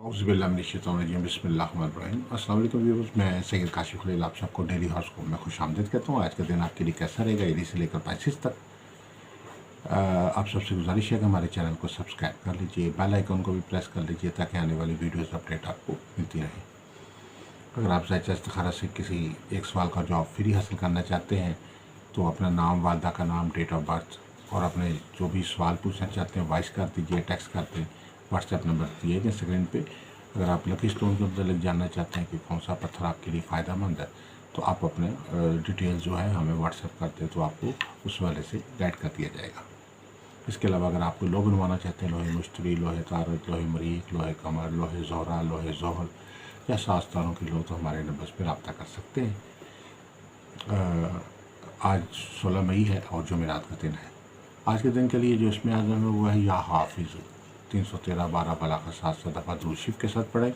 औज़ुबिल्लाहि बिस्मिल्लाहिर्रहमानिर्रहीम। अस्सलाम वालेकुम व्यूअर्स, मैं सैयद काशिफ खलील आप सबको डेली हॉरोस्कोप में खुशामदीद कहता हूँ। आज का दिन आपके लिए कैसा रहेगा, एरी से लेकर पाइसेस तक। आप सबसे गुजारिश है कि हमारे चैनल को सब्सक्राइब कर लीजिए, बेल आइकन को भी प्रेस कर लीजिए ताकि आने वाली वीडियोस अपडेट आपको मिलती रहे। अगर आप ज़ायचा इस्तिखारा से किसी एक सवाल का जवाब फ्री हासिल करना चाहते हैं तो अपना नाम, वालदा का नाम, डेट ऑफ बर्थ और अपने जो भी सवाल पूछना चाहते हैं वॉइस कर दीजिए, टेक्स्ट कर दें। व्हाट्सएप नंबर दिए गए स्क्रीन पे। अगर आप लकी स्टोन के मतलब जानना चाहते हैं कि कौन सा पत्थर आपके लिए फ़ायदेमंद है तो आप अपने डिटेल जो है हमें व्हाट्सएप करते हैं तो आपको उस वाले से गाइड कर दिया जाएगा। इसके अलावा अगर आपको लोग बनवाना चाहते हैं, लोहे मुश्तरी, लोहे तारत, लोहे मरीक, लोहे कमर, लोहे ज़ोहरा, लोहे ज़ोहर या सास्तारों के लोग तो हमारे नंबर पर रब्ता कर सकते हैं। आज 16 मई है और जुमेरात का दिन है। आज के दिन के लिए जो इसमें आज़म है वो है या हाफिज़ 313 12 बलागा 700 दफ़ा दुरूद शरीफ के साथ पढ़ें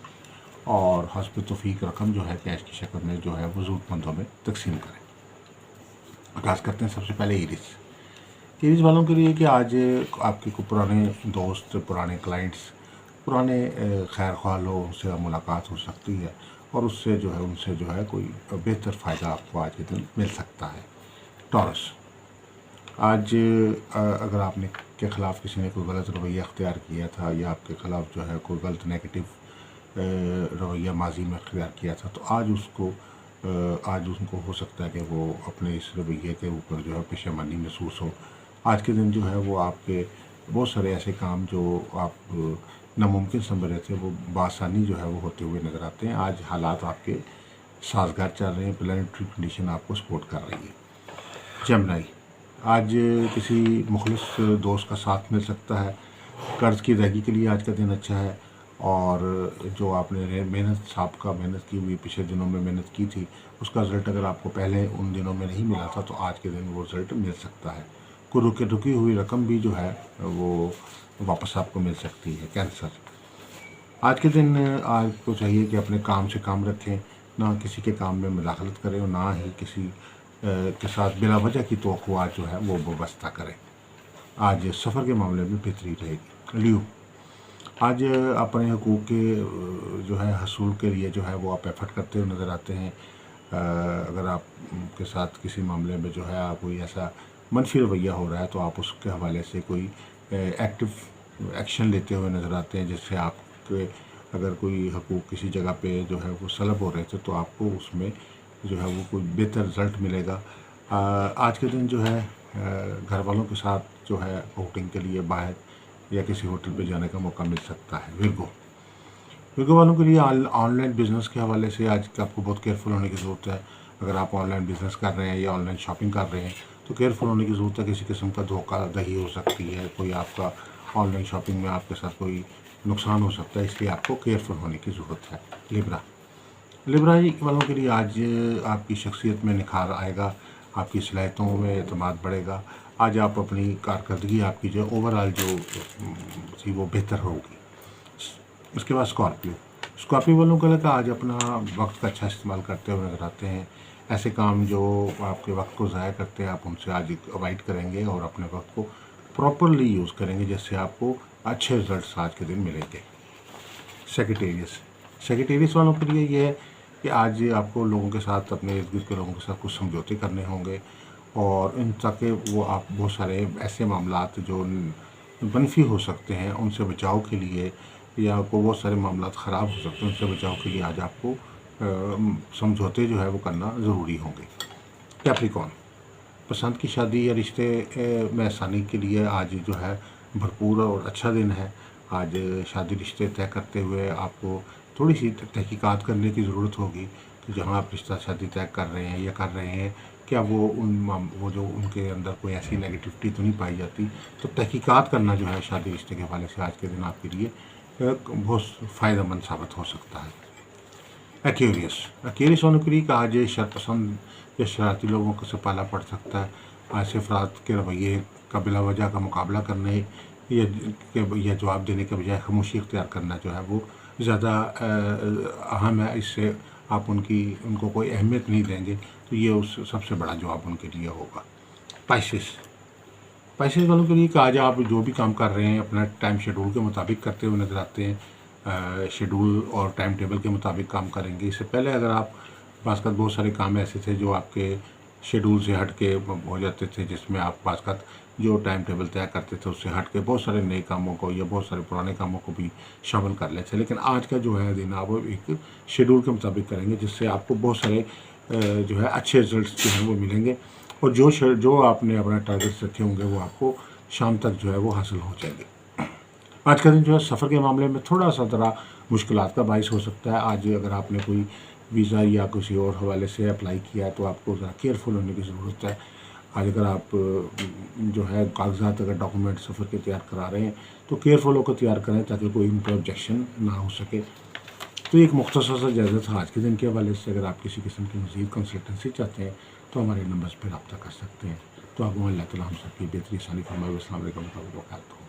और हस्ब तौफीक रकम जो है कैश की शक्ल में जो है वो ज़रूरतमंदों में तकसीम करें। आगाज़ करते हैं सबसे पहले एरीज़ वालों के लिए कि आज आपके को पुराने दोस्त, पुराने क्लाइंट्स, पुराने खैर ख्वाह लोगों से मुलाकात हो सकती है और उससे जो है उनसे जो है कोई बेहतर फ़ायदा आपको आज के दिन मिल सकता है। टॉरस, आज अगर आपने के ख़िलाफ़ किसी ने कोई गलत रवैया अख्तियार किया था या आपके ख़िलाफ़ जो है कोई गलत नेगेटिव रवैया माजी में अख्तियार किया था तो आज उनको हो सकता है कि वो अपने इस रवैये के ऊपर जो है पेशेमानी महसूस हो। आज के दिन जो है वो आपके बहुत सारे ऐसे काम जो आप नामुमकिन समझ रहे थे वो बआसानी जो है वो होते हुए नज़र आते हैं। आज हालात आपके साजगार चल रहे हैं, प्लानिटरी कंडीशन आपको सपोर्ट कर रही है। जेमिनी, आज किसी मुखलिस दोस्त का साथ मिल सकता है। कर्ज़ की अदायगी के लिए आज का दिन अच्छा है और जो आपने मेहनत की हुई पिछले दिनों में मेहनत की थी उसका रिज़ल्ट अगर आपको पहले उन दिनों में नहीं मिला था तो आज के दिन वो रिज़ल्ट मिल सकता है। कोई रुकी हुई रकम भी जो है वो वापस आपको मिल सकती है। कैंसर, आज के दिन आपको चाहिए कि अपने काम से काम रखें, ना किसी के काम में मुदाखलत करें और ना ही किसी के साथ बिला वजह की तवक्कुआत जो है वो वाबस्ता करें। आज सफ़र के मामले में बेहतरी रहेगी। लियो, आज अपने हकूक़ के जो है हसूल के लिए जो है वो आप एफर्ट करते हुए नज़र आते हैं। अगर आप के साथ किसी मामले में जो है कोई ऐसा मनफी रवैया हो रहा है तो आप उसके हवाले से कोई एक्टिव एक्शन लेते हुए नज़र आते हैं, जिससे आपके अगर कोई हकूक़ किसी जगह पे जो है वो सलब हो रहे थे तो आपको उसमें जो है वो कोई बेहतर रिज़ल्ट मिलेगा। आज के दिन जो है घर वालों के साथ जो है आउटिंग के लिए बाहर या किसी होटल पे जाने का मौका मिल सकता है। विर्गो वालों के लिए ऑनलाइन बिज़नेस के हवाले से आज आपको बहुत केयरफुल होने की ज़रूरत है। अगर आप ऑनलाइन बिज़नेस कर रहे हैं या ऑनलाइन शॉपिंग कर रहे हैं तो केयरफुल होने की ज़रूरत है। किसी किस्म का धोखाधड़ी हो सकती है, कोई आपका ऑनलाइन शॉपिंग में आपके साथ कोई नुकसान हो सकता है, इसलिए आपको केयरफुल होने की ज़रूरत है। लिब्रा वालों के लिए आज आपकी शख्सियत में निखार आएगा, आपकी सलाहियतों में एतमाद बढ़ेगा। आज आप अपनी कारकर्दगी आपकी जो ओवरऑल जो थी वो बेहतर होगी। उसके बाद स्कॉर्पियो वालों का लगा आज अपना वक्त का अच्छा इस्तेमाल करते हुए नज़र आते हैं। ऐसे काम जो आपके वक्त को ज़ाया करते हैं आप उनसे आज अवॉइड करेंगे और अपने वक्त को प्रॉपरली यूज़ करेंगे, जिससे आपको अच्छे रिजल्ट्स आज के दिन मिलेंगे। सेक्रेटेरियस वालों के लिए ये है कि आज आपको लोगों के साथ, अपने इर्द गिर्द के लोगों के साथ कुछ समझौते करने होंगे और इन ताकि वो आप बहुत सारे ऐसे मामलात जो मनफी हो सकते हैं उनसे बचाव के लिए या आपको बहुत सारे मामलात ख़राब हो सकते हैं उनसे बचाव के लिए आज आपको समझौते जो है वो करना ज़रूरी होंगे। कैप्रिकॉर्न, पसंद की शादी या रिश्ते में आसानी के लिए आज जो है भरपूर और अच्छा दिन है। आज शादी रिश्ते तय करते हुए आपको थोड़ी सी तहकीकात करने की ज़रूरत होगी कि जहाँ आप रिश्ता शादी तय कर रहे हैं या कर रहे हैं क्या वो जो उनके अंदर कोई ऐसी नेगेटिविटी तो नहीं पाई जाती। तो तहकीकात करना जो है शादी रिश्ते के हवाले से आज के दिन आपके लिए बहुत फ़ायदेमंद साबित हो सकता है। एक्वेरियस होने के लिए आज शरपसंद या शरारती लोगों को से पाला पड़ सकता है। ऐसे अफराद के रवैये का बिला वजह का मुकाबला करने या जवाब देने के बजाय खामोशी इख्तियार करना जो है वो ज़्यादा अहम है। इससे आप उनको कोई अहमियत नहीं देंगे तो ये उस सबसे बड़ा जवाब उनके लिए होगा। पाइसेस वालों के लिए कि आज आप जो भी काम कर रहे हैं अपना टाइम शेड्यूल के मुताबिक करते हुए नज़र आते हैं। شیڈول اور ٹائم ٹیبل کے مطابق کام کریں گے. اس سے پہلے اگر آپ بعض اوقات بہت سارے کام ایسے تھے جو آپ کے شیڈول سے ہٹ کے ہو جاتے تھے، جس میں آپ بعض اوقات جو ٹائم ٹیبل طے کرتے تھے اس سے ہٹ کے بہت سارے نئے کاموں کو یا بہت سارے پرانے کاموں کو بھی شامل کر لیتے تھے. لیکن آج کا جو ہے دن آپ ایک شیڈول کے مطابق کریں گے، جس سے آپ کو بہت سارے جو ہے اچھے رزلٹس جو ہیں وہ ملیں گے، اور جو آپ نے اپنا ٹارگیٹس رکھے ہوں گے وہ آپ کو شام تک جو ہے وہ حاصل ہو جائیں گے. آج کا دن جو ہے سفر کے معاملے میں تھوڑا سا ذرا مشکلات کا باعث ہو سکتا ہے. آج اگر آپ نے کوئی ویزا یا کسی اور حوالے سے اپلائی کیا ہے تو آپ کو ذرا کیئرفل ہونے کی ضرورت ہے. آج اگر آپ جو ہے کاغذات اگر ڈاکومنٹ سفر کے تیار کرا رہے ہیں تو کیئرفل ہو کر تیار کریں تاکہ کوئی ان پہ آبجیکشن نہ ہو سکے. تو ایک مختصر سا جائزہ تھا آج کے دن کے حوالے سے. اگر آپ کسی قسم کی مزید کنسلٹنسی چاہتے ہیں تو ہمارے نمبرز پہ رابطہ کر سکتے ہیں. تو آپ اللہ تعالیٰ ہم سب کی بہتری ثانی فرمائے. السلام علیکم و رحمۃ اللہ وبرکاتہ.